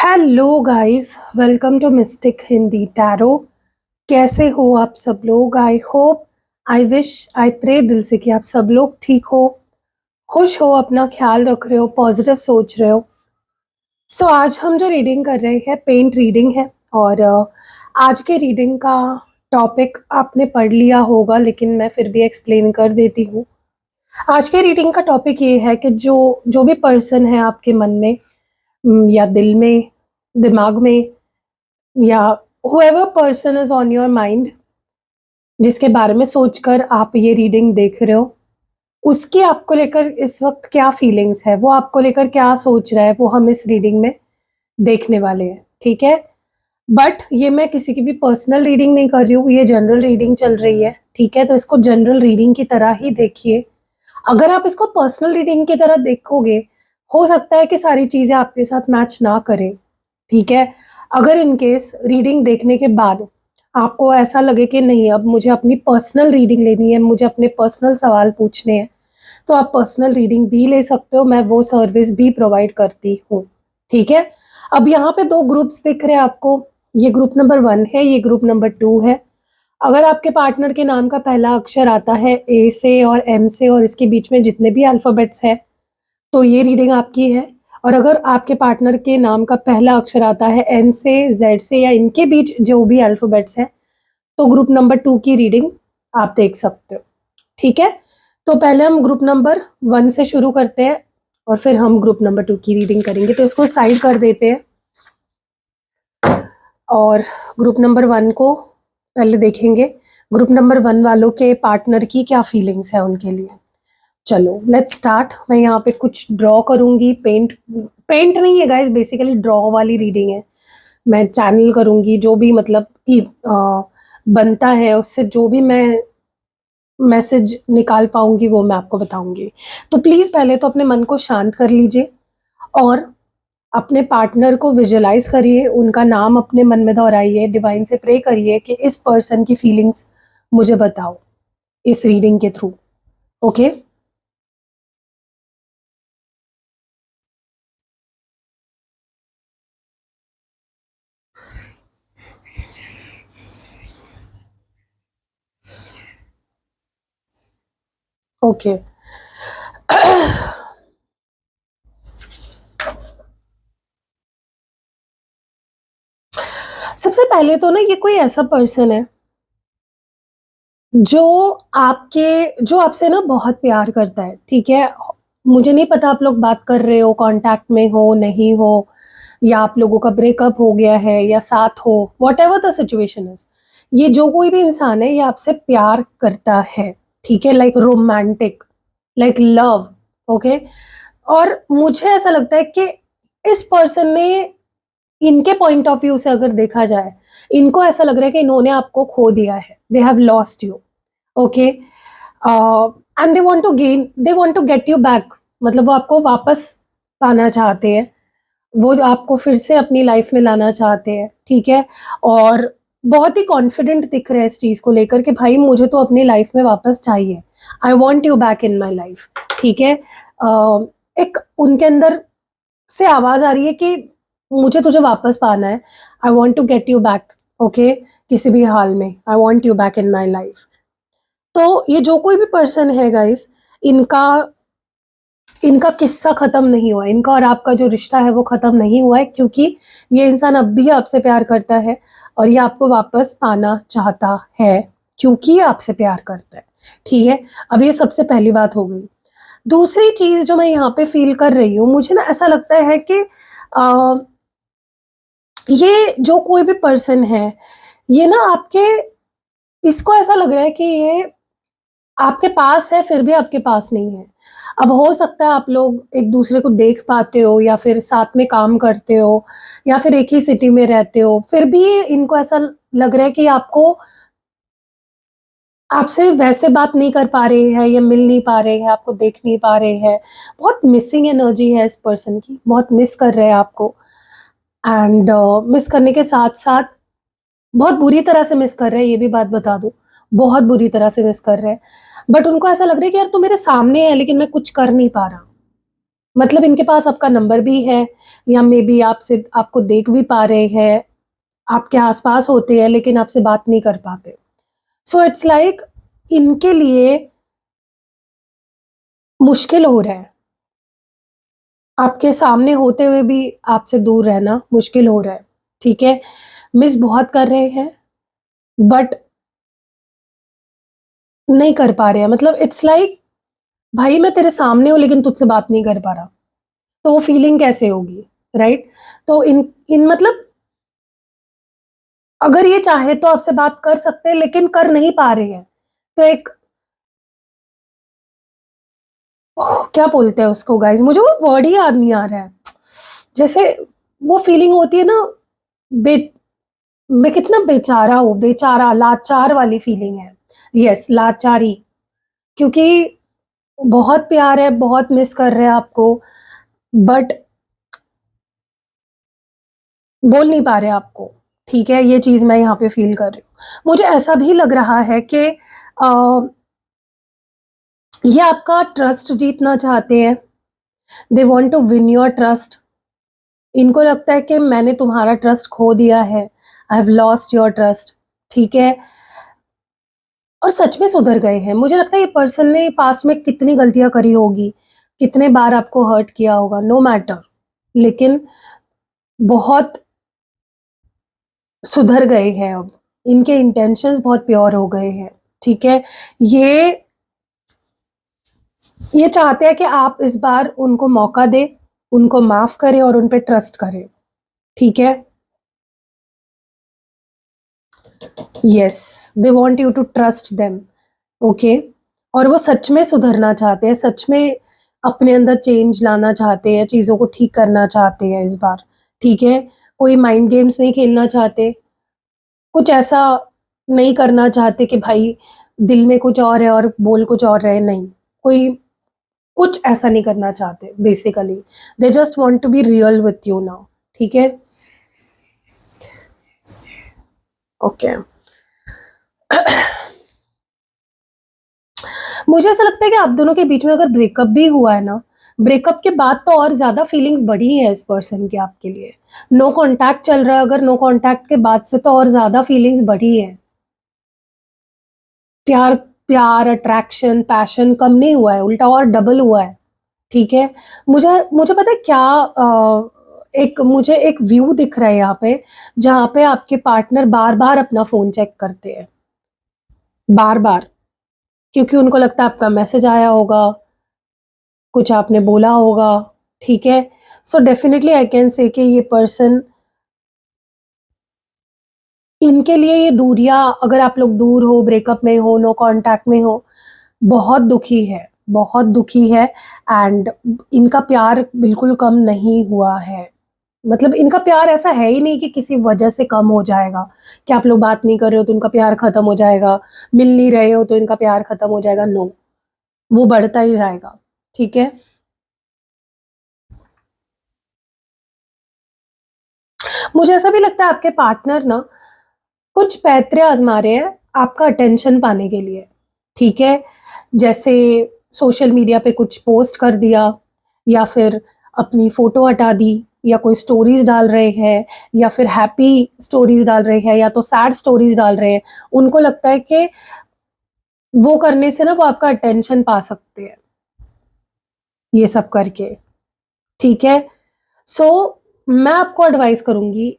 Hello guys, welcome to mystic Hindi tarot. कैसे हो आप सब लोग? I hope, I wish, I pray दिल से कि आप सब लोग ठीक हो, खुश हो, अपना ख्याल रख रहे हो, पॉजिटिव सोच रहे हो। आज हम जो रीडिंग कर रहे हैं पेंट रीडिंग है। और आज के रीडिंग का टॉपिक आपने पढ़ लिया होगा, लेकिन मैं फिर भी एक्सप्लेन कर देती हूँ। आज के रीडिंग का टॉपिक ये है कि जो जो भी पर्सन है आपके मन में, या दिल में, दिमाग में, या whoever person is on your mind, जिसके बारे में सोचकर आप ये रीडिंग देख रहे हो, उसकी आपको लेकर इस वक्त क्या फीलिंग्स है, वो आपको लेकर क्या सोच रहा है, वो हम इस रीडिंग में देखने वाले हैं। ठीक है, बट ये मैं किसी की भी पर्सनल रीडिंग नहीं कर रही हूँ, ये जनरल रीडिंग चल रही है। ठीक है, तो इसको जनरल रीडिंग की तरह ही देखिए। अगर आप इसको पर्सनल रीडिंग की तरह देखोगे, हो सकता है कि सारी चीज़ें आपके साथ मैच ना करें। ठीक है, अगर इन केस रीडिंग देखने के बाद आपको ऐसा लगे कि नहीं, अब मुझे अपनी पर्सनल रीडिंग लेनी है, मुझे अपने पर्सनल सवाल पूछने हैं, तो आप पर्सनल रीडिंग भी ले सकते हो। मैं वो सर्विस भी प्रोवाइड करती हूँ। ठीक है, अब यहाँ पे दो ग्रुप्स दिख रहे हैं आपको। ये ग्रुप नंबर 1 है, ये ग्रुप नंबर 2 है। अगर आपके पार्टनर के नाम का पहला अक्षर आता है ए से और एम से, और इसके बीच में जितने भी अल्फ़ाबेट्स हैं, तो ये रीडिंग आपकी है। और अगर आपके पार्टनर के नाम का पहला अक्षर आता है एन से, जेड से, या इनके बीच जो भी अल्फ़ाबेट्स हैं, तो ग्रुप नंबर 2 की रीडिंग आप देख सकते हो। ठीक है, तो पहले हम ग्रुप नंबर 1 से शुरू करते हैं और फिर हम ग्रुप नंबर 2 की रीडिंग करेंगे। तो इसको साइड कर देते हैं और ग्रुप नंबर 1 को पहले देखेंगे। ग्रुप नंबर 1 वालों के पार्टनर की क्या फीलिंग्स है उनके लिए। चलो लेट्स स्टार्ट। मैं यहाँ पे कुछ ड्रॉ करूँगी। पेंट नहीं है गाइस, बेसिकली ड्रॉ वाली रीडिंग है। मैं चैनल करूँगी जो भी मतलब बनता है, उससे जो भी मैं मैसेज निकाल पाऊंगी वो मैं आपको बताऊंगी। तो प्लीज़ पहले तो अपने मन को शांत कर लीजिए और अपने पार्टनर को विजुअलाइज करिए, उनका नाम अपने मन में दोहराइए, डिवाइन से प्रे करिए कि इस पर्सन की फीलिंग्स मुझे बताओ इस रीडिंग के थ्रू। Okay, okay. सबसे पहले तो ना, ये कोई ऐसा पर्सन है जो जो आपसे ना बहुत प्यार करता है। ठीक है, मुझे नहीं पता आप लोग बात कर रहे हो, कांटेक्ट में हो, नहीं हो, या आप लोगों का ब्रेकअप हो गया है या साथ हो, what ever the situation is, ये जो कोई भी इंसान है ये आपसे प्यार करता है। ठीक है, like romantic, like love. Okay, और मुझे ऐसा लगता है कि इस पर्सन ने, इनके पॉइंट ऑफ व्यू से अगर देखा जाए, इनको ऐसा लग रहा है कि इन्होंने आपको खो दिया है, they have lost you. Okay, and they want to get you back. मतलब वो आपको वापस पाना चाहते हैं, वो जो आपको फिर से अपनी लाइफ में लाना चाहते हैं। ठीक है, और बहुत ही कॉन्फिडेंट दिख रहे हैं इस चीज़ को लेकर कि भाई मुझे तो अपनी लाइफ में वापस चाहिए, आई want you back in my life. ठीक है, एक उनके अंदर से आवाज़ आ रही है कि मुझे तुझे वापस पाना है, I want to get you back. Okay, किसी भी हाल में I want you back in my life. तो ये जो कोई भी पर्सन है गाइस, इनका इनका किस्सा खत्म नहीं हुआ, इनका और आपका जो रिश्ता है वो खत्म नहीं हुआ है, क्योंकि ये इंसान अब भी आपसे प्यार करता है और ये आपको वापस पाना चाहता है क्योंकि ये आपसे प्यार करता है। ठीक है, अब ये सबसे पहली बात हो गई। दूसरी चीज जो मैं यहाँ पे फील कर रही हूँ, मुझे ना ऐसा लगता है कि आ, ये जो कोई भी पर्सन है, ये ना आपके, इसको ऐसा लग रहा है कि ये आपके पास है फिर भी आपके पास नहीं है। अब हो सकता है आप लोग एक दूसरे को देख पाते हो, या फिर साथ में काम करते हो, या फिर एक ही सिटी में रहते हो, फिर भी इनको ऐसा लग रहा है कि आपको, आपसे वैसे बात नहीं कर पा रहे हैं, या मिल नहीं पा रहे हैं, आपको देख नहीं पा रहे हैं। बहुत मिसिंग एनर्जी है इस पर्सन की, बहुत मिस कर रहे हैं आपको। एंड मिस करने के साथ साथ बहुत बुरी तरह से मिस कर रहे हैं, ये भी बात बता दूं, बहुत बुरी तरह से मिस कर रहे हैं। बट उनको ऐसा लग रहा है कि यार तू मेरे सामने है लेकिन मैं कुछ कर नहीं पा रहा। मतलब इनके पास आपका नंबर भी है, या मे बी आपसे आपको देख भी पा रहे हैं, आपके आसपास होते हैं लेकिन आपसे बात नहीं कर पाते। सो इट्स लाइक इनके लिए मुश्किल हो रहा है, आपके सामने होते हुए भी आपसे दूर रहना मुश्किल हो रहा है, ठीक है? मिस बहुत कर रहे हैं, बट नहीं कर पा रहे हैं। मतलब इट्स लाइक भाई मैं तेरे सामने हूँ लेकिन तुझसे बात नहीं कर पा रहा, तो वो फीलिंग कैसे होगी, राइट? तो इन इन मतलब अगर ये चाहे तो आपसे बात कर सकते हैं लेकिन कर नहीं पा रहे हैं। तो एक क्या बोलते हैं उसको गाइस, मुझे वो वर्ड ही याद नहीं आ रहा है। जैसे वो फीलिंग होती है ना, बे मैं कितना बेचारा हूँ, बेचारा लाचार वाली फीलिंग है। यस, लाचारी। क्योंकि बहुत प्यार है, बहुत मिस कर रहे हैं आपको, बट बोल नहीं पा रहे आपको, ठीक है? ये चीज़ मैं यहाँ पे फ़ील कर रही हूँ। मुझे ऐसा भी लग रहा है कि ये आपका ट्रस्ट जीतना चाहते हैं। They want to win your trust. इनको लगता है कि मैंने तुम्हारा ट्रस्ट खो दिया है, I have lost your trust, ठीक है? और सच में सुधर गए हैं। मुझे लगता है ये पर्सन ने पास्ट में कितनी गलतियाँ करी होगी, कितने बार आपको हर्ट किया होगा, नो मैटर, लेकिन बहुत सुधर गए हैं अब। इनके इंटेंशंस बहुत प्योर हो गए हैं, ठीक है? ये ये चाहते हैं कि आप इस बार उनको मौका दें, उनको माफ़ करें और उन पे ट्रस्ट करें, ठीक है? Yes, they want you to trust them, okay? और वो सच में सुधरना चाहते हैं, सच में अपने अंदर चेंज लाना चाहते हैं, चीज़ों को ठीक करना चाहते हैं इस बार, ठीक है? कोई माइंड गेम्स नहीं खेलना चाहते, कुछ ऐसा नहीं करना चाहते कि भाई दिल में कुछ और है और बोल कुछ और रहे, नहीं। कोई कुछ ऐसा नहीं करना चाहते basically. They just want to be real with you now, ठीक है? ओके। मुझे ऐसा लगता है कि आप दोनों के बीच में अगर ब्रेकअप भी हुआ है ना, ब्रेकअप के बाद तो और ज़्यादा फीलिंग्स बढ़ी है इस पर्सन की आपके लिए। नो कॉन्टैक्ट चल रहा है, अगर नो कॉन्टैक्ट के बाद से तो और ज़्यादा फीलिंग्स बढ़ी है। प्यार प्यार, अट्रैक्शन, पैशन कम नहीं हुआ है, उल्टा और डबल हुआ है, ठीक है? मुझे मुझे पता है क्या, एक मुझे एक व्यू दिख रहा है यहाँ पे, जहाँ पे आपके पार्टनर बार-बार अपना फ़ोन चेक करते हैं, बार-बार, क्योंकि उनको लगता है आपका मैसेज आया होगा, कुछ आपने बोला होगा, ठीक है? सो डेफिनिटली आई कैन से कि ये पर्सन, इनके लिए ये दूरियाँ, अगर आप लोग दूर हो, ब्रेकअप में हो, नो कॉन्टैक्ट में हो, बहुत दुखी है एंड इनका प्यार बिल्कुल कम नहीं हुआ है। मतलब इनका प्यार ऐसा है ही नहीं कि किसी वजह से कम हो जाएगा, कि आप लोग बात नहीं कर रहे हो तो इनका प्यार खत्म हो जाएगा, मिल नहीं रहे हो तो इनका प्यार खत्म हो जाएगा, नो, वो बढ़ता ही जाएगा, ठीक है? मुझे ऐसा भी लगता है आपके पार्टनर ना कुछ पैंतरे आज़मा रहे हैं आपका अटेंशन पाने के लिए, ठीक है? जैसे सोशल मीडिया पे कुछ पोस्ट कर दिया, या फिर अपनी फ़ोटो हटा दी, या कोई स्टोरीज़ डाल रहे हैं, या फिर हैप्पी स्टोरीज़ डाल रहे हैं, या तो सैड स्टोरीज़ डाल रहे हैं। उनको लगता है कि वो करने से ना वो आपका अटेंशन पा सकते हैं, ये सब करके, ठीक है? सो मैं आपको एडवाइस करूँगी,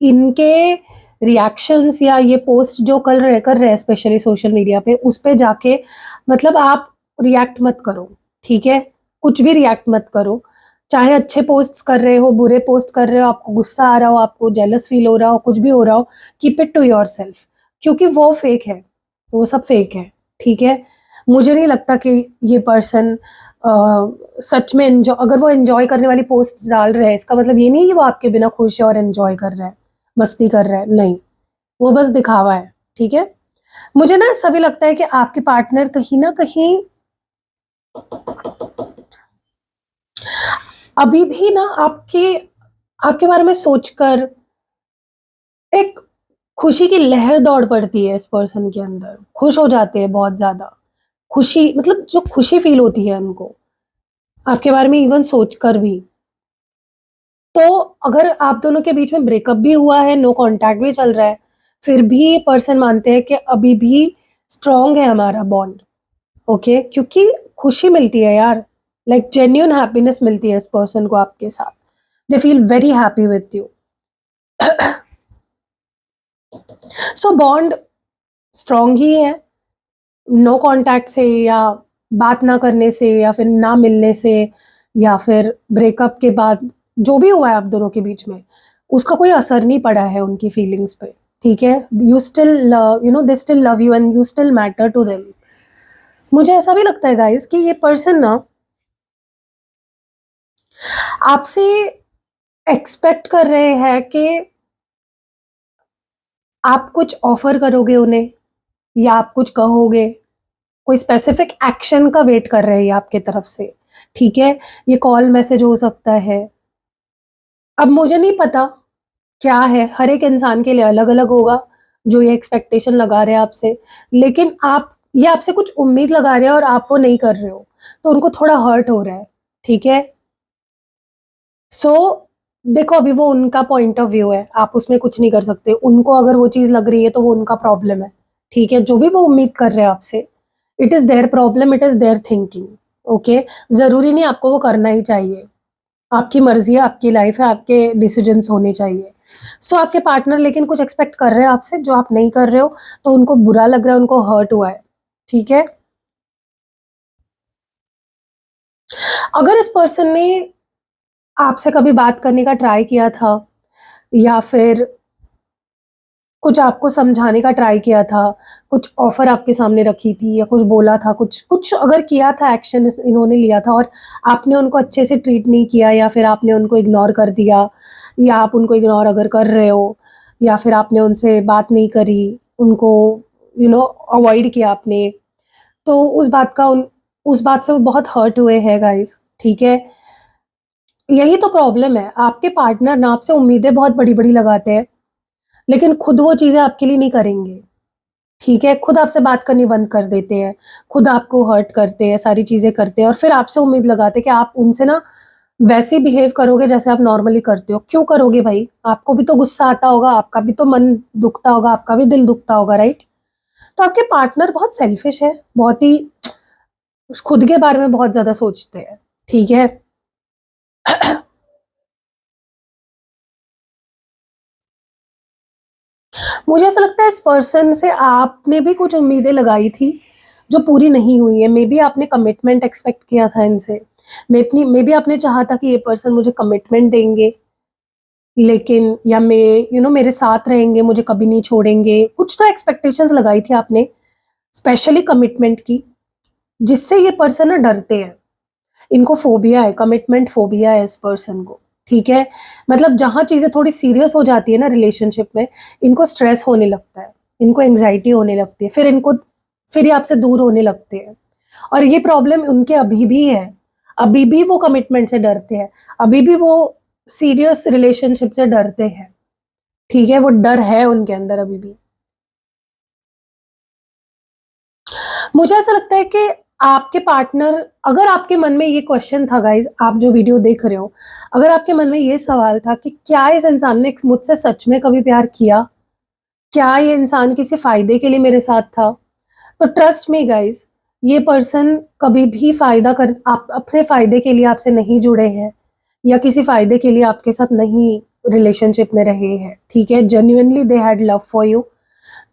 इनके रिएक्शंस या ये पोस्ट जो कर रहे हैं स्पेशली सोशल मीडिया पे, उस पे जाके मतलब आप रिएक्ट मत करो, ठीक है? कुछ भी रिएक्ट मत करो। चाहे अच्छे पोस्ट्स कर रहे हो, बुरे पोस्ट कर रहे हो, आपको गुस्सा आ रहा हो, आपको जेलस फील हो रहा हो, कुछ भी हो रहा हो, कीप इट टू योरसेल्फ, क्योंकि वो फेक है, वो सब फेक है, ठीक है? मुझे नहीं लगता कि ये पर्सन सच में अगर वो एन्जॉय करने वाली पोस्ट्स डाल रहे हैं, इसका मतलब ये नहीं है कि वो आपके बिना खुश है और एन्जॉय कर रहा है, मस्ती कर रहा है, नहीं, वो बस दिखावा है, ठीक है? मुझे ना ऐसा भी लगता है कि आपके पार्टनर कहीं न कहीं अभी भी ना आपके आपके बारे में सोचकर एक खुशी की लहर दौड़ पड़ती है इस पर्सन के अंदर, खुश हो जाते हैं बहुत ज़्यादा। खुशी मतलब जो खुशी फ़ील होती है उनको, आपके बारे में इवन सोचकर भी। तो अगर आप दोनों के बीच में ब्रेकअप भी हुआ है, नो कॉन्टैक्ट भी चल रहा है, फिर भी ये पर्सन मानते हैं कि अभी भी स्ट्रॉन्ग है हमारा बॉन्ड, ओके? क्योंकि खुशी मिलती है यार, लाइक जेन्युइन हैप्पीनेस मिलती है इस पर्सन को आपके साथ। They feel very happy with you. So bond strong ही है। नो कॉन्टैक्ट से या बात ना करने से या फिर ना मिलने से या फिर ब्रेकअप के बाद जो भी हुआ है आप दोनों के बीच में, उसका कोई असर नहीं पड़ा है उनकी फीलिंग्स पे, ठीक है? You still they still love you and you still matter to them. मुझे ऐसा भी लगता है गाइस कि ये पर्सन ना आपसे एक्सपेक्ट कर रहे हैं कि आप कुछ ऑफर करोगे उन्हें या आप कुछ कहोगे, कोई स्पेसिफिक एक्शन का वेट कर रहे हैं ये आपके तरफ से, ठीक है? ये कॉल मैसेज हो सकता है। अब मुझे नहीं पता क्या है, हर एक इंसान के लिए अलग-अलग होगा जो ये एक्सपेक्टेशन लगा रहे हैं आपसे, लेकिन आप ये आपसे कुछ उम्मीद लगा रहे हैं और आप वो नहीं कर रहे हो, तो उनको थोड़ा हर्ट हो रहा है, ठीक है? सो देखो अभी वो उनका पॉइंट ऑफ व्यू है, आप उसमें कुछ नहीं कर सकते। उनको अगर वो चीज़ लग रही है तो वो उनका प्रॉब्लम है, ठीक है? जो भी वो उम्मीद कर रहे हैं आपसे, it is their problem, it is there thinking, okay? ज़रूरी नहीं आपको वो करना ही चाहिए। आपकी मर्ज़ी है, आपकी लाइफ़ है, आपके डिसीजंस होने चाहिए। सो आपके पार्टनर लेकिन कुछ एक्सपेक्ट कर रहे हैं आपसे जो आप नहीं कर रहे हो, तो उनको बुरा लग रहा है, उनको हर्ट हुआ है, ठीक है? अगर इस पर्सन ने आपसे कभी बात करने का ट्राई किया था या फिर कुछ आपको समझाने का ट्राई किया था, कुछ ऑफ़र आपके सामने रखी थी या कुछ बोला था, कुछ कुछ अगर किया था, एक्शन इन्होंने लिया था और आपने उनको अच्छे से ट्रीट नहीं किया या फिर आपने उनको इग्नोर कर दिया या आप उनको इग्नोर अगर कर रहे हो या फिर आपने उनसे बात नहीं करी, उनको अवॉइड किया आपने, तो उस बात से वो बहुत हर्ट हुए हैं गाइज़, ठीक है? यही तो प्रॉब्लम है, आपके पार्टनर ना आपसे उम्मीदें बहुत बड़ी-बड़ी लगाते हैं, लेकिन खुद वो चीज़ें आपके लिए नहीं करेंगे। ठीक है, खुद आपसे बात करनी बंद कर देते हैं, खुद आपको हर्ट करते हैं, सारी चीज़ें करते हैं और फिर आपसे उम्मीद लगाते हैं कि आप उनसे ना वैसे ही बिहेव करोगे जैसे आप नॉर्मली करते हो। क्यों करोगे भाई? आपको भी तो गुस्सा आता होगा, आपका भी तो मन दुखता होगा, आपका भी दिल दुखता होगा, राइट? तो आपके पार्टनर बहुत सेल्फिश है, बहुत ही खुद के बारे में बहुत ज़्यादा सोचते हैं, ठीक है? मुझे ऐसा लगता है इस पर्सन से आपने भी कुछ उम्मीदें लगाई थी, जो पूरी नहीं हुई है। मेबी आपने कमिटमेंट एक्सपेक्ट किया था इनसे। मेबी आपने चाहा था कि ये पर्सन मुझे कमिटमेंट देंगे, लेकिन या मेरे साथ रहेंगे, मुझे कभी नहीं छोड़ेंगे। कुछ तो एक्सपेक्टेशंस लगाई थी आपने, स्पेशली कमिटमेंट की, जिससे ये पर्सन ना डरते हैं। इनको फ़ोबिया है, कमिटमेंट फ़ोबिया है इस पर्सन को, ठीक है? मतलब जहाँ चीज़ें थोड़ी सीरियस हो जाती है ना रिलेशनशिप में, इनको स्ट्रेस होने लगता है, इनको एंग्ज़ायटी होने लगती है, फिर ये आपसे दूर होने लगते हैं और ये प्रॉब्लम उनके अभी भी है। अभी भी वो कमिटमेंट से डरते हैं, अभी भी वो सीरियस रिलेशनशिप से डरते हैं, ठीक है? वो डर है उनके अंदर अभी भी। मुझे ऐसा लगता है कि आपके पार्टनर अगर आपके मन में ये क्वेश्चन था गाइज़, आप जो वीडियो देख रहे हो, अगर आपके मन में ये सवाल था कि क्या इस इंसान ने मुझसे सच में कभी प्यार किया? क्या ये इंसान किसी फ़ायदे के लिए मेरे साथ था? तो ट्रस्ट मी गाइज़, ये पर्सन कभी भी आप अपने फ़ायदे के लिए आपसे नहीं जुड़े हैं या किसी फ़ायदे के लिए आपके साथ नहीं रिलेशनशिप में रहे हैं, ठीक है? Genuinely they had love for you.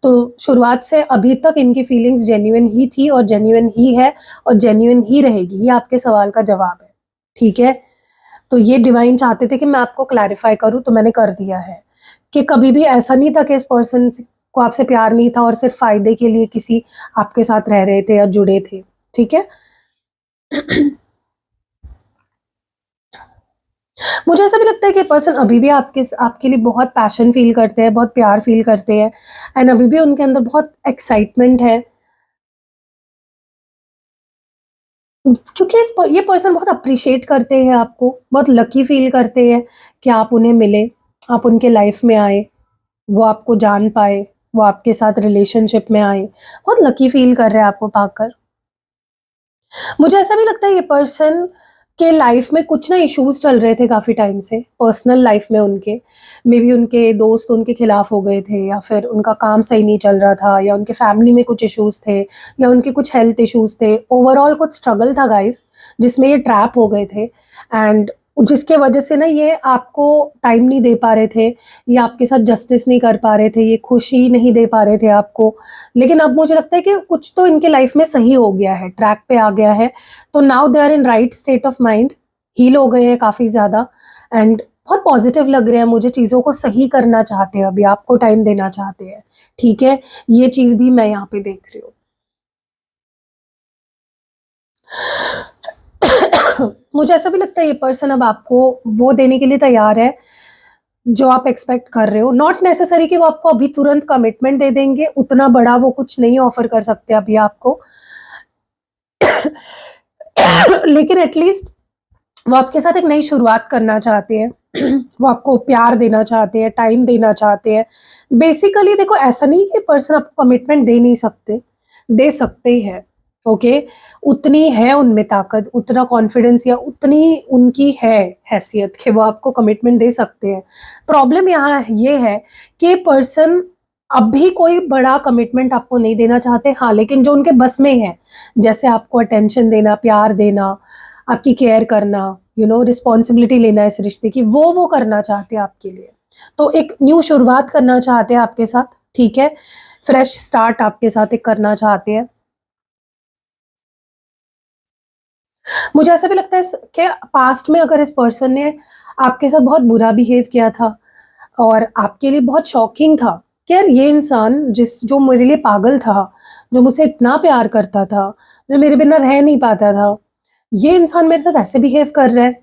तो शुरुआत से अभी तक इनकी फीलिंग्स जेन्युइन ही थी और जेन्युइन ही है और जेन्युइन ही रहेगी, ये आपके सवाल का जवाब है, ठीक है? तो ये डिवाइन चाहते थे कि मैं आपको क्लैरिफ़ाई करूँ तो मैंने कर दिया है, कि कभी भी ऐसा नहीं था कि इस पर्सन को आपसे प्यार नहीं था और सिर्फ़ फ़ायदे के लिए किसी आपके साथ रह रहे थे या जुड़े थे, ठीक है? मुझे ऐसा भी लगता है कि पर्सन अभी भी आपके लिए बहुत पैशन फ़ील करते हैं, बहुत प्यार फ़ील करते हैं एंड अभी भी उनके अंदर बहुत एक्साइटमेंट है क्योंकि ये पर्सन बहुत अप्रिशिएट करते हैं आपको, बहुत लकी फ़ील करते हैं कि आप उन्हें मिले, आप उनके लाइफ़ में आए, वो आपको जान पाए, वो आपके साथ रिलेशनशिप में आए, बहुत लकी फ़ील कर रहे हैं आपको पाकर। मुझे ऐसा भी लगता है ये पर्सन के लाइफ में कुछ ना इश्यूज चल रहे थे काफ़ी टाइम से, पर्सनल लाइफ में उनके। मे बी उनके दोस्त उनके खिलाफ हो गए थे, या फिर उनका काम सही नहीं चल रहा था, या उनके फैमिली में कुछ इश्यूज थे, या उनके कुछ हेल्थ इश्यूज थे। ओवरऑल कुछ स्ट्रगल था गाइस, जिसमें ये ट्रैप हो गए थे। एंड जिसके वजह से ना ये आपको टाइम नहीं दे पा रहे थे, ये आपके साथ जस्टिस नहीं कर पा रहे थे, ये खुशी नहीं दे पा रहे थे आपको। लेकिन अब मुझे लगता है कि कुछ तो इनके लाइफ में सही हो गया है, ट्रैक पे आ गया है। तो now they are in right state of mind, heal हो गए हैं काफ़ी ज़्यादा, एंड बहुत पॉजिटिव लग रहे हैं मुझे, चीज़ों को सही करना चाहते हैं, अभी आपको टाइम देना चाहते हैं। ठीक है, ये चीज़ भी मैं यहाँ पे देख रही हूँ। मुझे ऐसा भी लगता है ये पर्सन अब आपको वो देने के लिए तैयार है जो आप एक्सपेक्ट कर रहे हो। नॉट नेसेसरी कि वो आपको अभी तुरंत कमिटमेंट दे देंगे, उतना बड़ा वो कुछ नहीं ऑफर कर सकते अभी आपको। लेकिन एटलीस्ट वो आपके साथ एक नई शुरुआत करना चाहते हैं। वो आपको प्यार देना चाहते हैं, टाइम देना चाहते हैं। बेसिकली देखो, ऐसा नहीं कि पर्सन आपको कमिटमेंट दे नहीं सकते, दे सकते हैं। ओके, उतनी है उनमें ताकत, उतना कॉन्फिडेंस, या उतनी उनकी है हैसियत कि वो आपको कमिटमेंट दे सकते हैं। प्रॉब्लम यहाँ ये है कि पर्सन अभी कोई बड़ा कमिटमेंट आपको नहीं देना चाहते। हाँ, लेकिन जो उनके बस में है, जैसे आपको अटेंशन देना, प्यार देना, आपकी केयर करना, रिस्पॉन्सिबिलिटी लेना इस रिश्ते की, वो करना चाहते हैं आपके लिए। तो एक न्यू शुरुआत करना चाहते हैं आपके साथ। ठीक है, फ्रेश स्टार्ट आपके साथ एक करना चाहते हैं। मुझे ऐसा भी लगता है कि पास्ट में अगर इस पर्सन ने आपके साथ बहुत बुरा बिहेव किया था और आपके लिए बहुत शॉकिंग था कि यार ये इंसान जो मेरे लिए पागल था, जो मुझसे इतना प्यार करता था, जो मेरे बिना रह नहीं पाता था, ये इंसान मेरे साथ ऐसे बिहेव कर रहा है।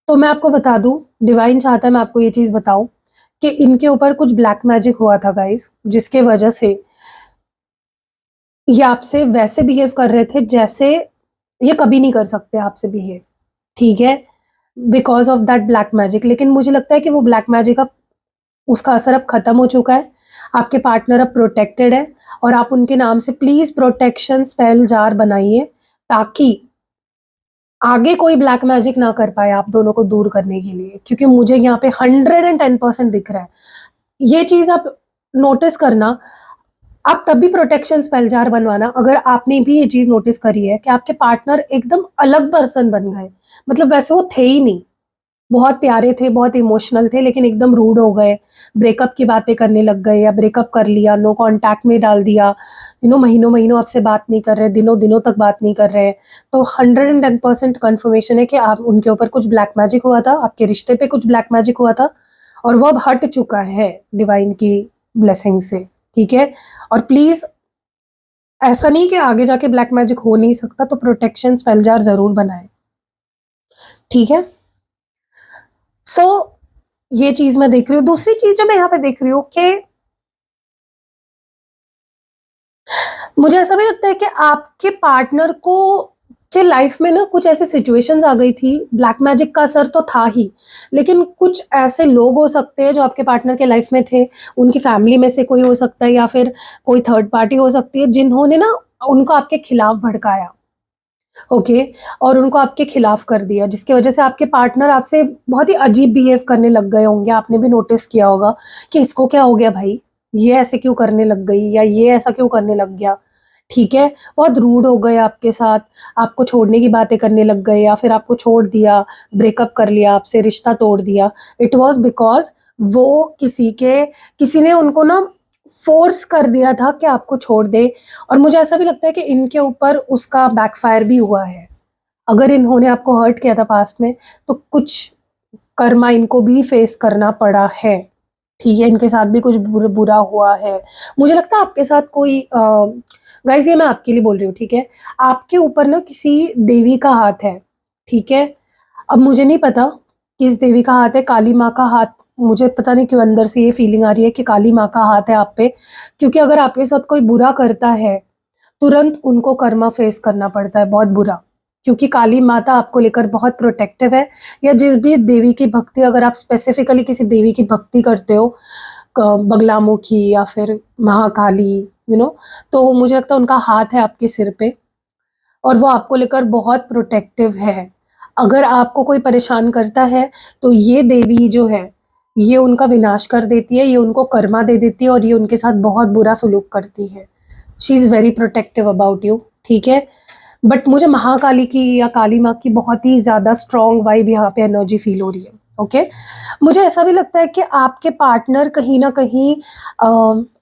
तो मैं आपको बता दूं, डिवाइन चाहता है मैं आपको ये चीज़ बताऊं कि इनके ऊपर कुछ ब्लैक मैजिक हुआ था गाइस, जिसके वजह से ये आपसे वैसे बिहेव कर रहे थे जैसे ये कभी नहीं कर सकते आपसे बिहेव। ठीक है, because of that black magic. लेकिन मुझे लगता है कि वो ब्लैक मैजिक अब, उसका असर अब खत्म हो चुका है। आपके पार्टनर अब प्रोटेक्टेड है, और आप उनके नाम से प्लीज प्रोटेक्शन स्पेल जार बनाइए, ताकि आगे कोई ब्लैक मैजिक ना कर पाए आप दोनों को दूर करने के लिए। क्योंकि मुझे यहाँ पे 110% दिख रहा है। ये चीज आप नोटिस करना, आप तब भी प्रोटेक्शन स्पेल जार बनवाना अगर आपने भी ये चीज नोटिस करी है कि आपके पार्टनर एकदम अलग पर्सन बन गए। मतलब वैसे वो थे ही नहीं, बहुत प्यारे थे, बहुत इमोशनल थे, लेकिन एकदम रूड हो गए, ब्रेकअप की बातें करने लग गए, या ब्रेकअप कर लिया, नो कांटेक्ट में डाल दिया, महीनों महीनों आपसे बात नहीं कर रहे, दिनों दिनों तक बात नहीं कर रहे। तो 110% कन्फर्मेशन है कि आप उनके ऊपर कुछ ब्लैक मैजिक हुआ था, आपके रिश्ते पे कुछ ब्लैक मैजिक हुआ था, और वो अब हट चुका है डिवाइन की ब्लेसिंग से। ठीक है, और प्लीज ऐसा नहीं कि आगे जाके ब्लैक मैजिक हो नहीं सकता, तो प्रोटेक्शन स्पेल जार जरूर बनाए। ठीक है, सो ये चीज मैं देख रही हूँ। दूसरी चीज जो मैं यहाँ पे देख रही हूँ कि मुझे ऐसा भी लगता है कि आपके पार्टनर को के लाइफ में ना कुछ ऐसे सिचुएशंस आ गई थी, ब्लैक मैजिक का असर तो था ही, लेकिन कुछ ऐसे लोग हो सकते हैं जो आपके पार्टनर के लाइफ में थे, उनकी फैमिली में से कोई हो सकता है, या फिर कोई थर्ड पार्टी हो सकती है, जिन्होंने ना उनको आपके खिलाफ भड़काया। ओके, और उनको आपके खिलाफ कर दिया, जिसकी वजह से आपके पार्टनर आपसे बहुत ही अजीब बिहेव करने लग गए होंगे। आपने भी नोटिस किया होगा कि इसको क्या हो गया भाई, ये ऐसे क्यों करने लग गई, या ये ऐसा क्यों करने लग गया। ठीक है, बहुत रूड हो गए आपके साथ, आपको छोड़ने की बातें करने लग गए, या फिर आपको छोड़ दिया, ब्रेकअप कर लिया आपसे, रिश्ता तोड़ दिया। इट वॉज बिकॉज वो किसी ने उनको ना फोर्स कर दिया था कि आपको छोड़ दे। और मुझे ऐसा भी लगता है कि इनके ऊपर उसका बैकफायर भी हुआ है। अगर इन्होंने आपको हर्ट किया था पास्ट में, तो कुछ कर्मा इनको भी फेस करना पड़ा है। ठीक है, इनके साथ भी कुछ बुरा हुआ है। मुझे लगता है आपके साथ कोई गाइस, ये मैं आपके लिए बोल रही हूँ। ठीक है, आपके ऊपर ना किसी देवी का हाथ है। ठीक है, अब मुझे नहीं पता किस देवी का हाथ है, काली माँ का हाथ। मुझे पता नहीं क्यों अंदर से ये फीलिंग आ रही है कि काली माँ का हाथ है आप पे, क्योंकि अगर आपके साथ कोई बुरा करता है, तुरंत उनको कर्मा फेस करना पड़ता है, बहुत बुरा। क्योंकि काली माता आपको लेकर बहुत प्रोटेक्टिव है, या जिस भी देवी की भक्ति, अगर आप स्पेसिफिकली किसी देवी की भक्ति करते हो, बगलामुखी या फिर महाकाली, तो मुझे लगता है उनका हाथ है आपके सिर पे, और वो आपको लेकर बहुत प्रोटेक्टिव है। अगर आपको कोई परेशान करता है तो ये देवी जो है ये उनका विनाश कर देती है, ये उनको कर्मा दे देती है और ये उनके साथ बहुत बुरा सलूक करती है। She is very protective about you, ठीक है। बट मुझे महाकाली की या काली माँ की बहुत ही ज़्यादा स्ट्रॉन्ग वाइब यहाँ पे एनर्जी फील हो रही है, ओके। मुझे ऐसा भी लगता है कि आपके पार्टनर कहीं ना कहीं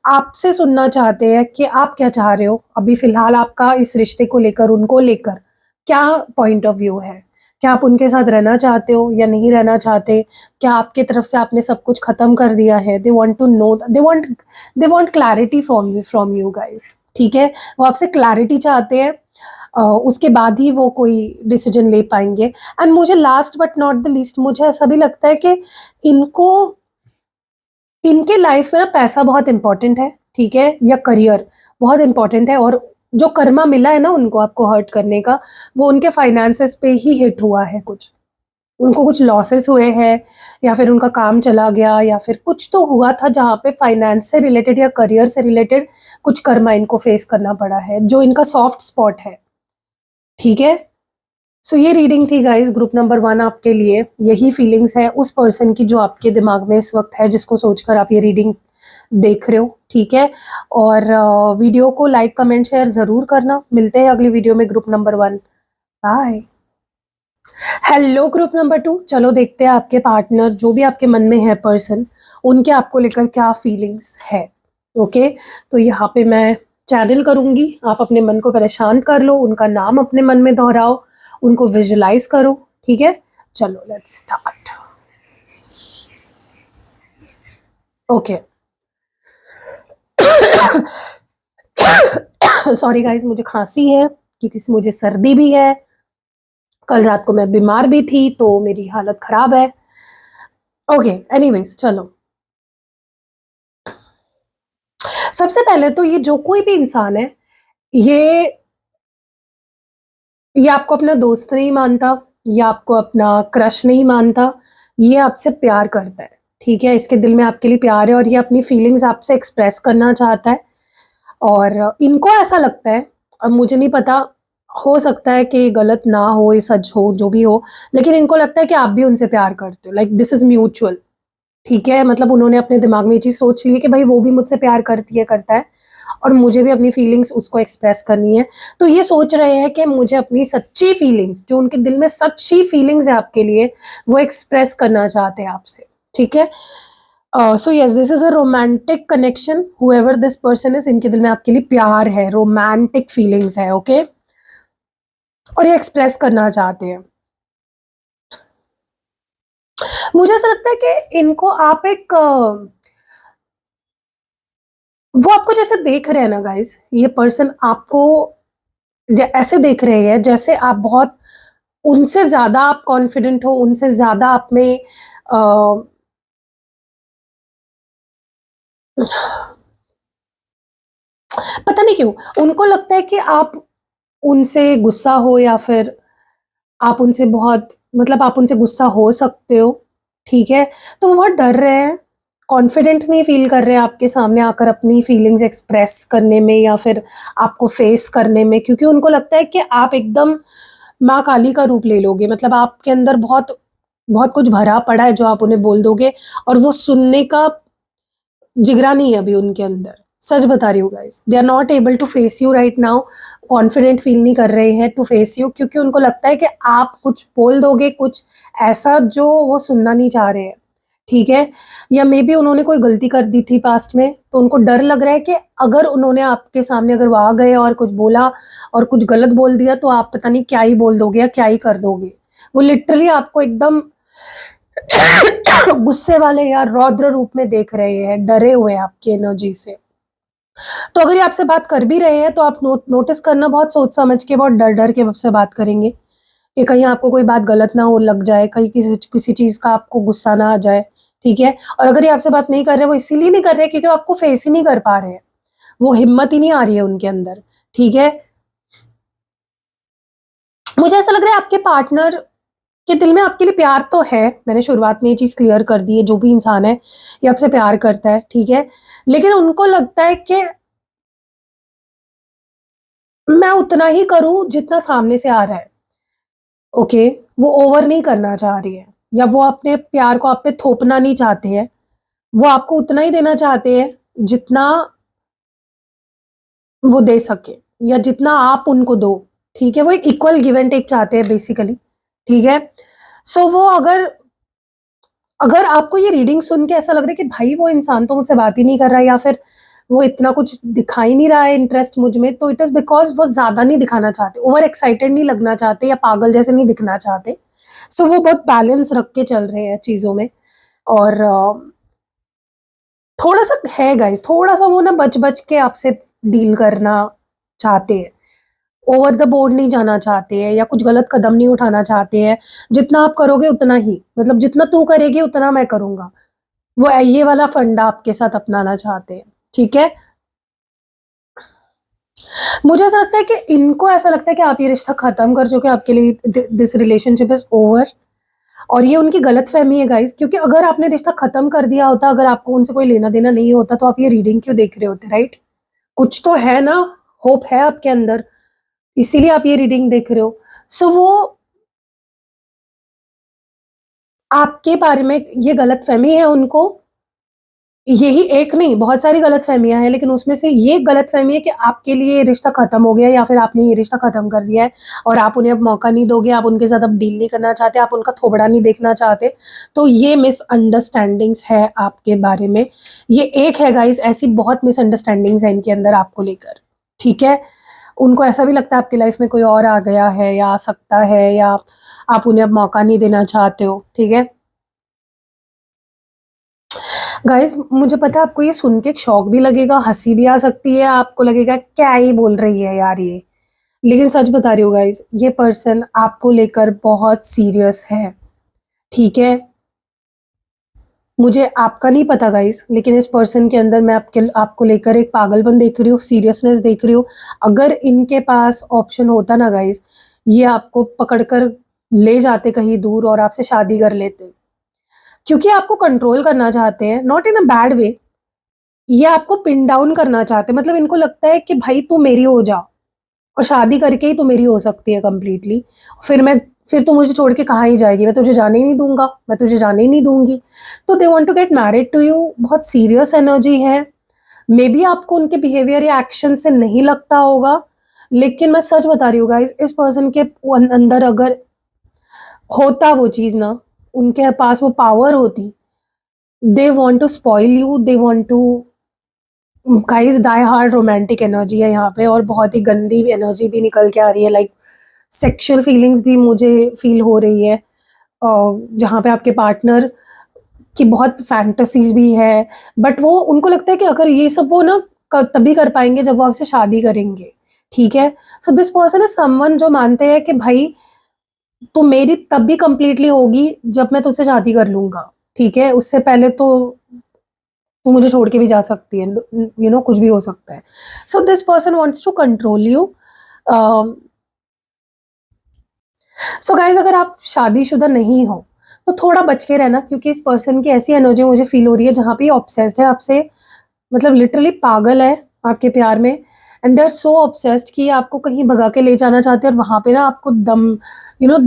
आपसे सुनना चाहते हैं कि आप क्या चाह रहे हो अभी फ़िलहाल, आपका इस रिश्ते को लेकर, उनको लेकर क्या पॉइंट ऑफ व्यू है। क्या आप उनके साथ रहना चाहते हो या नहीं रहना चाहते? क्या आपकी तरफ से आपने सब कुछ ख़त्म कर दिया है? They want to know, they want clarity from you guys, ठीक है। वो आपसे क्लैरिटी चाहते हैं, उसके बाद ही वो कोई डिसीजन ले पाएंगे। एंड मुझे last but not the least मुझे ऐसा भी लगता है कि इनको, इनके लाइफ में ना पैसा बहुत इंपॉर्टेंट है, ठीक है, या करियर बहुत इंपॉर्टेंट है। और जो कर्मा मिला है ना उनको आपको हर्ट करने का, वो उनके फाइनेंसेस पे ही हिट हुआ है। कुछ उनको कुछ लॉसेस हुए हैं, या फिर उनका काम चला गया, या फिर कुछ तो हुआ था जहाँ पे फाइनेंस से रिलेटेड या करियर से रिलेटेड कुछ कर्मा इनको फेस करना पड़ा है, जो इनका सॉफ्ट स्पॉट है, ठीक है। सो ये रीडिंग थी गाइस, ग्रुप नंबर 1 आपके लिए। यही फीलिंग्स है उस पर्सन की जो आपके दिमाग में इस वक्त है, जिसको सोचकर आप ये रीडिंग देख रहे हो, ठीक है। और वीडियो को लाइक कमेंट शेयर ज़रूर करना। मिलते हैं अगली वीडियो में group number 1। Bye. Hello group number 2, चलो देखते हैं आपके पार्टनर, जो भी आपके मन में है पर्सन, उनके आपको लेकर क्या फीलिंग्स है, ओके। तो यहाँ पे मैं चैनल करूँगी, आप अपने मन को पहले शांत कर लो, उनका नाम अपने मन में दोहराओ, उनको विजुलाइज करो, ठीक है। चलो let's start. Okay, sorry guys, मुझे खांसी है क्योंकि मुझे सर्दी भी है। कल रात को मैं बीमार भी थी तो मेरी हालत खराब है। ओके, एनीवेज चलो। सबसे पहले तो ये जो कोई भी इंसान है, ये ये आपको अपना दोस्त नहीं मानता, ये आपको अपना क्रश नहीं मानता, ये आपसे प्यार करता है, ठीक है। इसके दिल में आपके लिए प्यार है और ये अपनी फीलिंग्स आपसे एक्सप्रेस करना चाहता है। और इनको ऐसा लगता है, अब मुझे नहीं पता, हो सकता है कि गलत ना हो, ये सच हो, जो भी हो, लेकिन इनको लगता है कि आप भी उनसे प्यार करते हो, लाइक दिस इज म्यूचुअल, ठीक है। मतलब उन्होंने अपने दिमाग में ये चीज़ सोच ली है कि भाई वो भी मुझसे प्यार करती है, करता है, और मुझे भी अपनी फीलिंग्स उसको एक्सप्रेस करनी है। तो ये सोच रहे हैं कि मुझे अपनी सच्ची फीलिंग्स, जो उनके दिल में सच्ची फीलिंग्स है आपके लिए, वो एक्सप्रेस करना चाहते हैं आपसे, ठीक है। So yes, this is a romantic connection, however this person is, इनके दिल में आपके लिए प्यार है, रोमांटिक फीलिंग्स है, ओके। और ये एक्सप्रेस करना चाहते हैं। मुझे ऐसा लगता है कि इनको आप एक वो आपको जैसे देख रहे हैं ना गाइस, ये पर्सन आपको ऐसे देख रहे हैं जैसे आप बहुत, उनसे ज्यादा आप कॉन्फिडेंट हो, उनसे ज्यादा आप में पता नहीं क्यों उनको लगता है कि आप उनसे गुस्सा हो, या फिर आप उनसे बहुत, मतलब आप उनसे गुस्सा हो सकते हो, ठीक है। तो वो बहुत डर रहे हैं, कॉन्फिडेंट नहीं फील कर रहे हैं आपके सामने आकर अपनी फीलिंग्स एक्सप्रेस करने में या फिर आपको फेस करने में, क्योंकि उनको लगता है कि आप एकदम माँ काली का रूप ले लोगे, मतलब आपके अंदर बहुत बहुत कुछ भरा पड़ा है जो आप उन्हें बोल दोगे, और वो सुनने का जिगरा नहीं है अभी उनके अंदर। सच बता रही हूँ guys, they are not able to face you right now, confident feel नहीं कर रहे हैं टू फेस यू, क्योंकि उनको लगता है कि आप कुछ बोल दोगे, कुछ ऐसा जो वो सुनना नहीं चाह रहे हैं, ठीक है। या मे बी उन्होंने कोई गलती कर दी थी पास्ट में, तो उनको डर लग रहा है कि अगर उन्होंने आपके सामने अगर वो आ गए और कुछ बोला और कुछ गलत बोल दिया, तो आप पता नहीं क्या ही बोल दोगे या क्या ही कर दोगे। वो लिटरली आपको एकदम गुस्से वाले या रौद्र रूप में देख रहे हैं, डरे हुए हैं आपकी एनर्जी से। तो अगर ये आपसे बात कर भी रहे हैं तो आप नोटिस करना, बहुत सोच समझ के, बहुत डर डर के आपसे बात करेंगे कि कहीं आपको कोई बात गलत ना हो लग जाए, कहीं किसी किसी चीज़ का आपको गुस्सा ना आ जाए, ठीक है। और अगर ये आपसे बात नहीं कर रहे, वो इसीलिए नहीं कर रहे क्योंकि वो आपको फेस ही नहीं कर पा रहे हैं, वो हिम्मत ही नहीं आ रही है उनके अंदर, ठीक है। मुझे ऐसा लग रहा है आपके पार्टनर के दिल में आपके लिए प्यार तो है, मैंने शुरुआत में ये चीज़ क्लियर कर दी है, जो भी इंसान है ये आपसे प्यार करता है, ठीक है। लेकिन उनको लगता है कि मैं उतना ही करूं जितना सामने से आ रहा है, ओके, वो ओवर नहीं करना चाह रही है, या वो अपने प्यार को आप पे थोपना नहीं चाहते हैं। वो आपको उतना ही देना चाहते हैं जितना वो दे सके, या जितना आप उनको दो। ठीक है, वो एक इक्वल गिव एंड टेक चाहते हैं बेसिकली। ठीक है, सो वो अगर अगर आपको ये रीडिंग सुन के ऐसा लग रहा है कि भाई वो इंसान तो मुझसे बात ही नहीं कर रहा है, या फिर वो इतना कुछ दिखा ही नहीं रहा है इंटरेस्ट मुझ में, तो इट इज बिकॉज वो ज्यादा नहीं दिखाना चाहते, ओवर एक्साइटेड नहीं लगना चाहते, या पागल जैसे नहीं दिखना चाहते। सो वो बहुत बैलेंस रख के चल रहे हैं चीजों में। और थोड़ा सा है गाइस, थोड़ा सा वो ना बच बच के आपसे डील करना चाहते हैं, ओवर द बोर्ड नहीं जाना चाहते हैं, या कुछ गलत कदम नहीं उठाना चाहते हैं। जितना आप करोगे उतना ही, मतलब जितना तू करेगी उतना मैं करूंगा, वो ये वाला फंडा आपके साथ अपनाना चाहते हैं। ठीक है, मुझे ऐसा लगता है कि इनको ऐसा लगता है कि आप ये रिश्ता खत्म कर चुके, आपके लिए दिस रिलेशनशिप इज ओवर। और ये उनकी गलत फहमी है गाइस, क्योंकि अगर आपने रिश्ता खत्म कर दिया होता, अगर आपको उनसे कोई लेना देना नहीं होता, तो आप ये रीडिंग क्यों देख रहे होते, राइट? कुछ तो है ना, होप है आपके अंदर, इसीलिए आप ये रीडिंग देख रहे हो। सो वो आपके बारे में ये गलत फहमी है उनको, यही एक नहीं, बहुत सारी गलतफ़हमियाँ हैं, लेकिन उसमें से ये गलतफ़हमी है कि आपके लिए ये रिश्ता ख़त्म हो गया, या फिर आपने ये रिश्ता ख़त्म कर दिया है और आप उन्हें अब मौका नहीं दोगे, आप उनके साथ अब डील नहीं करना चाहते, आप उनका थोबड़ा नहीं देखना चाहते। तो ये मिसअंडरस्टैंडिंग्स है आपके बारे में। ये एक है गाइज़, ऐसी बहुत मिसअंडरस्टैंडिंग्स हैं इनके अंदर आपको लेकर, ठीक है? उनको ऐसा भी लगता है आपकी लाइफ़ में कोई और आ गया है या आ सकता है, या आप उन्हें अब मौका नहीं देना चाहते हो, ठीक है? गाइस मुझे पता है आपको ये सुन के एक शॉक भी लगेगा, हंसी भी आ सकती है, आपको लगेगा क्या ही बोल रही है यार ये। लेकिन सच बता रही हूँ गाइस, ये पर्सन आपको लेकर बहुत सीरियस है। ठीक है, मुझे आपका नहीं पता गाइस, लेकिन इस पर्सन के अंदर मैं आपको लेकर एक पागलपन देख रही हूँ, सीरियसनेस देख रही हूँ। अगर इनके पास ऑप्शन होता ना गाइस, ये आपको पकड़कर ले जाते कहीं दूर और आपसे शादी कर लेते, क्योंकि आपको कंट्रोल करना चाहते हैं, not in a bad way. ये आपको पिन डाउन करना चाहते हैं, मतलब इनको लगता है कि भाई तू मेरी हो जा, और शादी करके ही तू मेरी हो सकती है कंप्लीटली। फिर तू मुझे छोड़ के कहाँ ही जाएगी, मैं तुझे जाने ही नहीं दूंगा, मैं तुझे जाने ही नहीं दूंगी। तो they want to get married to you, बहुत सीरियस एनर्जी है। मे बी आपको उनके बिहेवियर या एक्शन से नहीं लगता होगा, लेकिन मैं सच बता रही हूँ गाइस, इस पर्सन के अंदर अगर होता वो चीज़ ना, उनके पास वो पावर होती, they want to spoil you, they want to, guys die hard romantic energy है यहाँ पे, और बहुत ही गंदी एनर्जी भी निकल के आ रही है, लाइक सेक्सुअल फीलिंग्स भी मुझे फील हो रही है, जहाँ पे आपके पार्टनर की बहुत फैंटेसीज भी है। बट वो उनको लगता है कि अगर ये सब वो ना तभी कर पाएंगे जब वो आपसे शादी करेंगे। ठीक है, so this person is someone जो मानते हैं कि भाई तो मेरी तब भी कंप्लीटली होगी जब मैं तुझसे शादी कर लूंगा। ठीक है, उससे पहले तो तू मुझे छोड़ के भी जा सकती है, कुछ भी हो सकता है। So this person wants to control you. So guys अगर आप शादीशुदा नहीं हो तो थोड़ा बच के रहना, क्योंकि इस पर्सन की ऐसी एनर्जी मुझे फील हो रही है जहाँ पे ऑब्सेस्ड है आपसे, मतलब लिटरली पागल है आपके प्यार में। And they are so obsessed कि आपको कहीं भगा के ले जाना चाहते हैं, और वहां पे ना आपको यू नो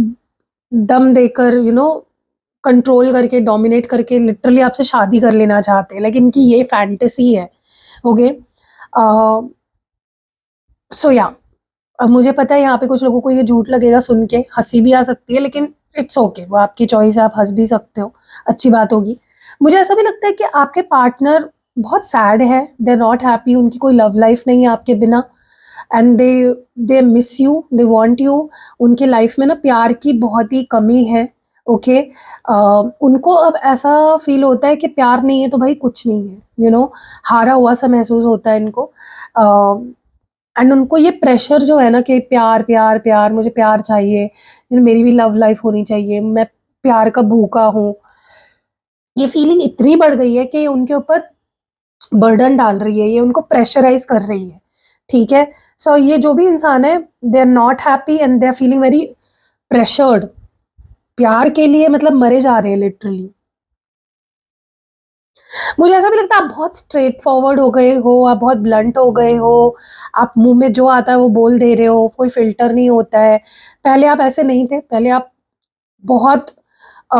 दम देकर, कंट्रोल करके, डोमिनेट करके लिटरली आपसे शादी कर लेना चाहते हैं, लेकिन इनकी ये फैंटेसी है। ओके, सो या, अब मुझे पता है यहाँ पे कुछ लोगों को ये झूठ लगेगा सुन के, हंसी भी आ सकती है, लेकिन इट्स ओके, वो आपकी चॉइस है, आप हंस भी सकते हो, अच्छी बात होगी। मुझे ऐसा भी लगता है कि आपके पार्टनर बहुत सैड है, दे आर नॉट हैप्पी, उनकी कोई लव लाइफ नहीं है आपके बिना, and they miss you, they want you. उनके लाइफ में ना प्यार की बहुत ही कमी है। ओके, उनको अब ऐसा फील होता है कि प्यार नहीं है तो भाई कुछ नहीं है, हारा हुआ सा महसूस होता है इनको। एंड उनको ये प्रेशर जो है ना कि प्यार प्यार प्यार, मुझे प्यार चाहिए, मेरी भी लव लाइफ होनी चाहिए, मैं प्यार का भूखा हूँ, ये फीलिंग इतनी बढ़ गई है कि उनके ऊपर बर्डन डाल रही है, ये उनको प्रेशराइज कर रही है। ठीक है, सो ये जो भी इंसान है, they are not happy and they are feeling very pressured, प्यार के लिए मतलब मरे जा रहे हैं लिटरली। मुझे ऐसा भी लगता है आप बहुत स्ट्रेट फॉरवर्ड हो गए हो, आप बहुत ब्लंट हो गए हो, आप मुँह में जो आता है वो बोल दे रहे हो, कोई फ़िल्टर नहीं होता है। पहले आप ऐसे नहीं थे, पहले आप बहुत अ,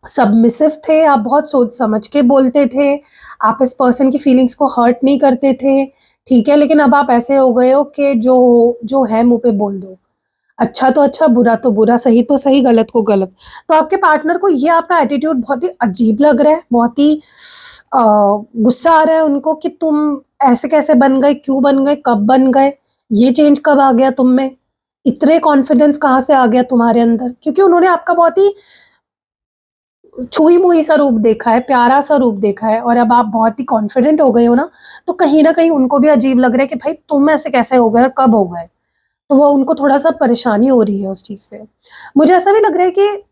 सबमिसिव थे, आप बहुत सोच समझ के बोलते थे, आप इस पर्सन की फीलिंग्स को हर्ट नहीं करते थे, ठीक है? लेकिन अब आप ऐसे हो गए हो कि जो है मुँह पे बोल दो। अच्छा तो अच्छा, बुरा तो बुरा, सही तो सही, गलत को गलत। तो आपके पार्टनर को ये आपका एटीट्यूड बहुत ही अजीब लग रहा है, बहुत ही गुस्सा आ रहा है उनको कि तुम ऐसे कैसे बन गए, क्यों बन गए, कब बन गए, ये चेंज कब आ गया तुम में, इतने कॉन्फिडेंस कहाँ से आ गया तुम्हारे अंदर? क्योंकि उन्होंने आपका बहुत ही छुई मुई सा रूप देखा है, प्यारा सा रूप देखा है और अब आप बहुत ही कॉन्फिडेंट हो गए हो ना, तो कहीं ना कहीं उनको भी अजीब लग रहा है कि भाई तुम ऐसे कैसे हो गए और कब हो गए। तो वो उनको थोड़ा-सा परेशानी हो रही है उस चीज़ से। मुझे ऐसा भी लग रहा है कि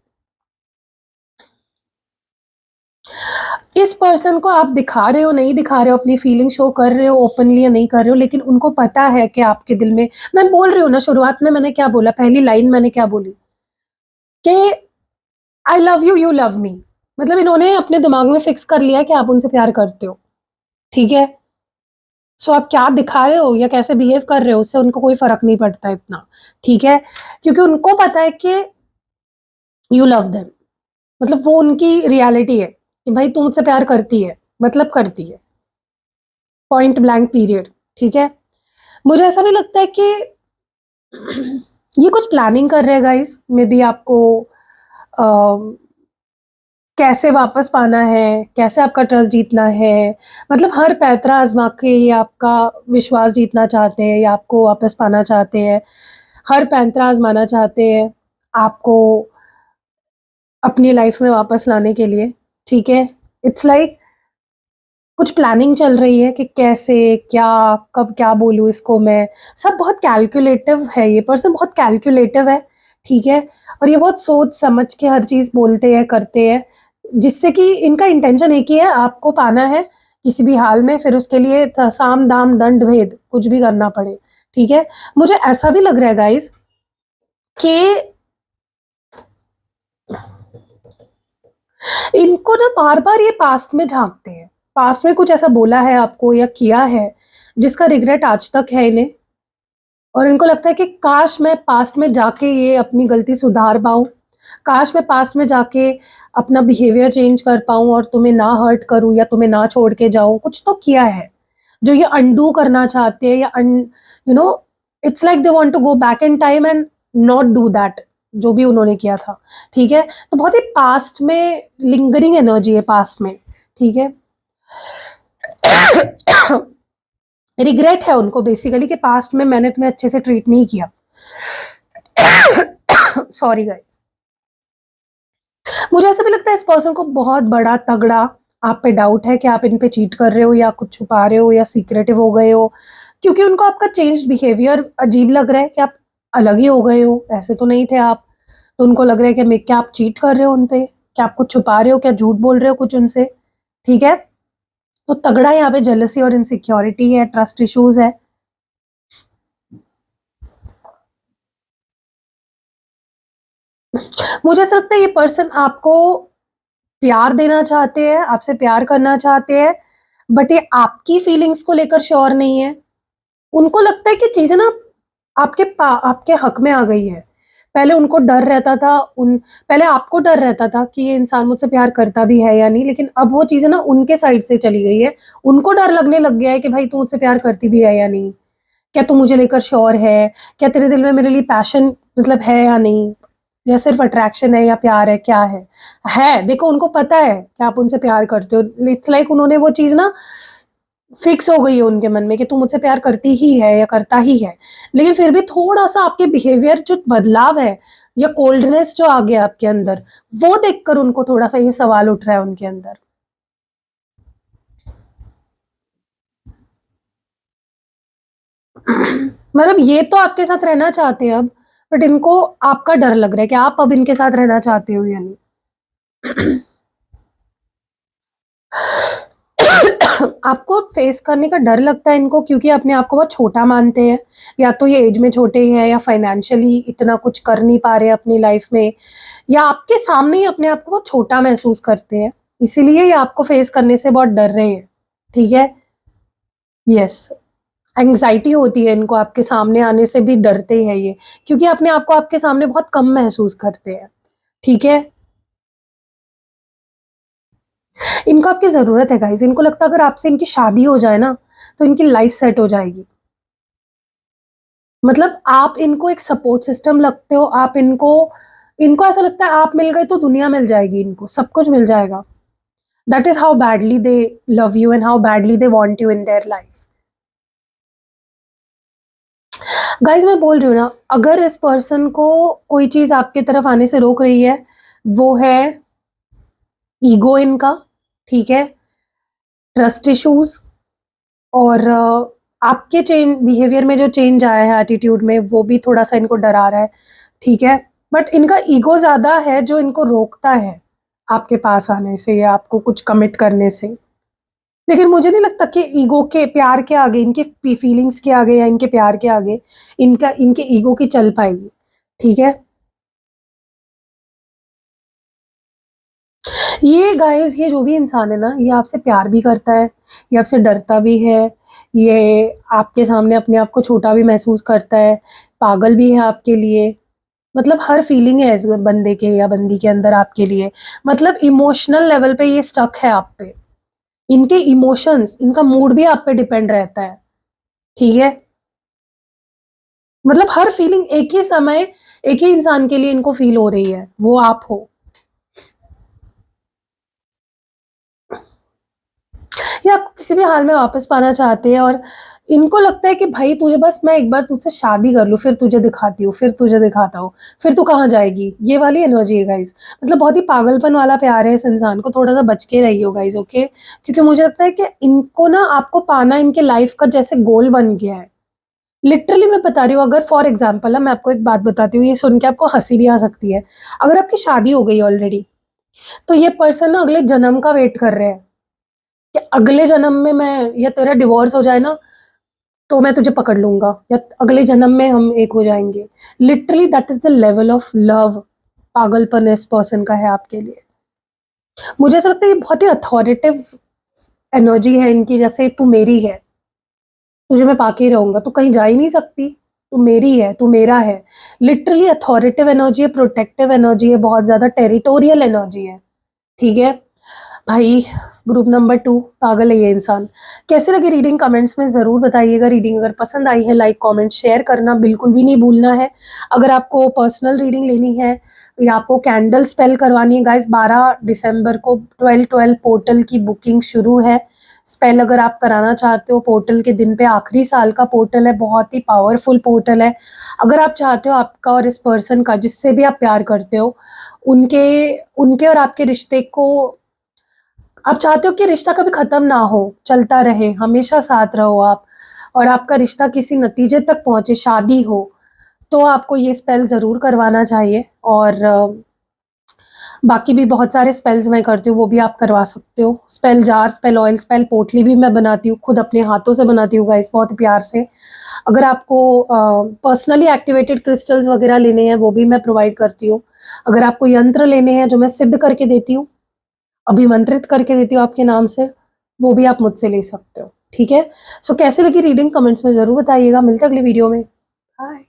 इस पर्सन को आप दिखा रहे हो, नहीं दिखा रहे हो, अपनी फीलिंग शो कर रहे हो ओपनली या नहीं कर रहे हो, लेकिन उनको पता है कि आपके दिल में, मैं बोल रही हूँ ना, शुरुआत में मैंने क्या बोला, पहली लाइन मैंने क्या बोली कि I love you, you love me. मतलब इन्होंने अपने दिमाग में फिक्स कर लिया है कि आप उनसे प्यार करते हो, ठीक है? सो आप क्या दिखा रहे हो या कैसे बिहेव कर रहे हो, उससे उनको कोई फ़र्क नहीं पड़ता इतना, ठीक है? क्योंकि उनको पता है कि यू लव देम। मतलब वो उनकी रियलिटी है कि भाई तू मुझसे प्यार करती है, मतलब करती है, पॉइंट ब्लैंक पीरियड, ठीक है? मुझे ऐसा भी लगता है कि ये कुछ प्लानिंग कर रहे हैं गाइस, मे बी आपको अ, कैसे वापस पाना है, कैसे आपका ट्रस्ट जीतना है, मतलब हर पैंतरा आज़मा के ये आपका विश्वास जीतना चाहते हैं या आपको वापस पाना चाहते हैं, हर पैंतरा आज़माना चाहते हैं आपको अपनी लाइफ में वापस लाने के लिए, ठीक है? इट्स लाइक कुछ प्लानिंग चल रही है कि कैसे, क्या, कब क्या बोलूँ इसको मैं, सब बहुत कैलकुलेटिव है, ये पर्सन बहुत कैलकुलेटिव है, ठीक है? और ये बहुत सोच समझ के हर चीज़ बोलते हैं, करते हैं, जिससे कि इनका इंटेंशन एक ही है, आपको पाना है किसी भी हाल में, फिर उसके लिए साम, दाम, दंड, भेद कुछ भी करना पड़े, ठीक है? मुझे ऐसा भी लग रहा है गाइज़ कि इनको ना बार-बार ये पास्ट में झाँकते हैं। पास्ट में कुछ ऐसा बोला है आपको या किया है, जिसका रिग्रेट आज तक है इन्हें, और इनको लगता है कि काश मैं पास्ट में जाके ये अपनी गलती सुधार पाऊँ, काश मैं पास्ट में जाके अपना बिहेवियर चेंज कर पाऊँ और तुम्हें ना हर्ट करूँ या तुम्हें ना छोड़ के जाऊँ, कुछ तो किया है, जो ये अनडू करना चाहते हैं या you know it's like they want to go back in time and not do that, जो भी उन्होंने किया था, ठीक है? तो बहुत ही पास्ट में लिंगरिंग एनर्जी है पास्ट में, ठीक है? रिग्रेट है उनको बेसिकली कि पास्ट में मैंने तुम्हें अच्छे से ट्रीट नहीं किया। Sorry guys. मुझे ऐसा भी लगता है इस पर्सन को बहुत बड़ा तगड़ा आप पे डाउट है कि आप इन पे चीट कर रहे हो या कुछ छुपा रहे हो या सीक्रेटिव हो गए हो, क्योंकि उनको आपका चेंज्ड बिहेवियर अजीब लग रहा है कि आप अलग ही हो गए हो, ऐसे तो नहीं थे आप। तो उनको लग रहा है कि मैं, क्या आप चीट कर रहे हो उन पे, क्या आप कुछ छुपा रहे हो, क्या झूठ बोल रहे हो कुछ उनसे, ठीक है? तो तगड़ा यहाँ पे जेलसी और इनसिक्योरिटी है, ट्रस्ट इश्यूज है। मुझे ऐसा लगता है ये पर्सन आपको प्यार देना चाहते हैं, आपसे प्यार करना चाहते हैं, बट ये आपकी फीलिंग्स को लेकर श्योर नहीं है। उनको लगता है कि चीज़ें ना आपके हक में आ गई है। पहले उनको डर रहता था, उन पहले आपको डर रहता था कि ये इंसान मुझसे प्यार करता भी है या नहीं, लेकिन अब वो चीज़ें ना उनके साइड से चली गई है। उनको डर लगने लग गया है कि भाई तू मुझसे प्यार करती भी है या नहीं? क्या तू मुझे लेकर श्योर है? क्या तेरे दिल में मेरे लिए पैशन मतलब है या नहीं? या सिर्फ़ अट्रैक्शन है या प्यार है, क्या है? है, देखो उनको पता है कि आप उनसे प्यार करते हो। इट्स लाइक उन्होंने वो चीज़ ना फिक्स हो गई है उनके मन में कि तू मुझसे प्यार करती ही है या करता ही है। लेकिन फिर भी थोड़ा-सा आपके बिहेवियर जो बदलाव है या कोल्डनेस जो आ गया आपके अंदर, वो देखकर उनको थोड़ा-सा ये सवाल उठ रहा है उनके अंदर। मतलब ये तो आपके साथ रहना चाहते हैं अब, बट इनको आपका डर लग रहा है कि आप अब इनके साथ रहना चाहते हो या नहीं। आपको फेस करने का डर लगता है इनको, क्योंकि अपने आप को बहुत छोटा मानते हैं, या तो ये एज में छोटे हैं या फाइनेंशियली इतना कुछ कर नहीं पा रहे अपनी लाइफ में, या आपके सामने ही अपने आप को बहुत छोटा महसूस करते हैं, इसीलिए ये आपको फेस करने से बहुत डर रहे हैं, ठीक है। यस, एंग्जाइटी होती है इनको, आपके सामने आने से भी डरते हैं ये, क्योंकि अपने आप को आपके सामने बहुत कम महसूस करते हैं, ठीक है। इनको आपकी ज़रूरत है गाइस, इनको लगता है अगर आपसे इनकी शादी हो जाए ना, तो इनकी लाइफ सेट हो जाएगी। मतलब आप इनको एक सपोर्ट सिस्टम लगते हो, आप इनको इनको ऐसा लगता है आप मिल गए तो दुनिया मिल जाएगी, इनको सब कुछ मिल जाएगा। That is how badly they love you and how badly they want you in their life. Guys मैं बोल रही हूँ ना, अगर इस पर्सन को कोई चीज़ आपके तरफ आने से रोक रही है, वो है ईगो इनका, ठीक है, ट्रस्ट इश्यूज़, और आपके बिहेवियर में जो चेंज आया है एटीट्यूड में, वो भी थोड़ा-सा इनको डरा रहा है, ठीक है। बट इनका ईगो ज़्यादा है जो इनको रोकता है आपके पास आने से या आपको कुछ कमिट करने से। लेकिन मुझे नहीं लगता कि ईगो के प्यार के आगे, इनके फीलिंग्स के आगे या इनके प्यार के आगे इनके ईगो की चल पाएगी, ठीक है। ये गाइस, ये जो भी इंसान है ना, ये आपसे प्यार भी करता है, ये आपसे डरता भी है, ये आपके सामने अपने आप को छोटा भी महसूस करता है, पागल भी है आपके लिए। मतलब हर फीलिंग है इस बंदे के या बंदी के अंदर आपके लिए। मतलब इमोशनल लेवल पे ये स्टक है आप पे। इनके इमोशंस, इनका मूड भी आप पे डिपेंड रहता है, ठीक है। मतलब हर फीलिंग एक ही समय, एक ही इंसान के लिए इनको फील हो रही है, वो आप हो। ये आपको किसी भी हाल में वापस पाना चाहते हैं, और इनको लगता है कि भाई तुझे बस मैं एक बार तुझसे शादी कर लूँ, फिर तुझे दिखाती हूँ, फिर तुझे दिखाता हूँ, फिर तू कहाँ जाएगी, ये वाली एनर्जी है गाइस। मतलब बहुत ही पागलपन वाला प्यार है इस इंसान को, थोड़ा सा बच के रहिए गाइस, ओके। क्योंकि मुझे लगता है कि इनको ना आपको पाना इनके लाइफ का जैसे गोल बन गया है। लिटरली मैं बता रही हूँ, अगर फॉर एग्जाम्पल मैं आपको एक बात बताती हूँ, ये सुन के आपको हंसी भी आ सकती है। अगर आपकी शादी हो गई ऑलरेडी, तो ये पर्सन ना अगले जन्म का वेट कर रहे हैं कि अगले जन्म में मैं, या तेरा डिवोर्स हो जाए ना, तो मैं तुझे पकड़ लूंगा, या अगले जन्म में हम एक हो जाएंगे। Literally that is the level of love, पागलपन इस पर्सन का है आपके लिए। मुझे ऐसा लगता है ये बहुत ही अथॉरिटेटिव एनर्जी है इनकी, जैसे तू मेरी है, तुझे मैं पाके ही रहूंगा, तू कहीं जा ही नहीं सकती, तू मेरी है, तू मेरा है। लिटरली अथॉरिटेटिव एनर्जी है, प्रोटेक्टिव एनर्जी है, बहुत ज्यादा टेरिटोरियल एनर्जी है, ठीक है भाई। ग्रुप नंबर 2, पागल है ये इंसान। कैसे लगी रीडिंग, कमेंट्स में ज़रूर बताइएगा। रीडिंग अगर पसंद आई है, लाइक कमेंट शेयर करना बिल्कुल भी नहीं भूलना है। अगर आपको पर्सनल रीडिंग लेनी है या आपको कैंडल स्पेल करवानी है गाइस, 12 दिसंबर को 12-12 पोर्टल की बुकिंग शुरू है। स्पेल अगर आप कराना चाहते हो पोर्टल के दिन पे, आखिरी साल का पोर्टल है, बहुत ही पावरफुल पोर्टल है। अगर आप चाहते हो आपका और इस पर्सन का, जिससे भी आप प्यार करते हो, उनके उनके और आपके रिश्ते को, आप चाहते हो कि रिश्ता कभी खत्म ना हो, चलता रहे, हमेशा साथ रहो आप, और आपका रिश्ता किसी नतीजे तक पहुंचे, शादी हो, तो आपको ये स्पेल ज़रूर करवाना चाहिए। और बाकी भी बहुत सारे स्पेल्स मैं करती हूँ, वो भी आप करवा सकते हो। Spell jar, spell oil, spell पोटली भी मैं बनाती हूँ, खुद अपने हाथों से बनाती हूँ गाइस, बहुत प्यार से। अगर आपको पर्सनली एक्टिवेटेड क्रिस्टल्स वगैरह लेने हैं, वो भी मैं प्रोवाइड करती हूँ। अगर आपको यंत्र लेने हैं जो मैं सिद्ध करके देती हूँ, अभिमंत्रित करके देती हूँ आपके नाम से, वो भी आप मुझसे ले सकते हो, ठीक है। सो कैसे लगी रीडिंग, कमेंट्स में ज़रूर बताइएगा। मिलते हैं अगली वीडियो में। बाय।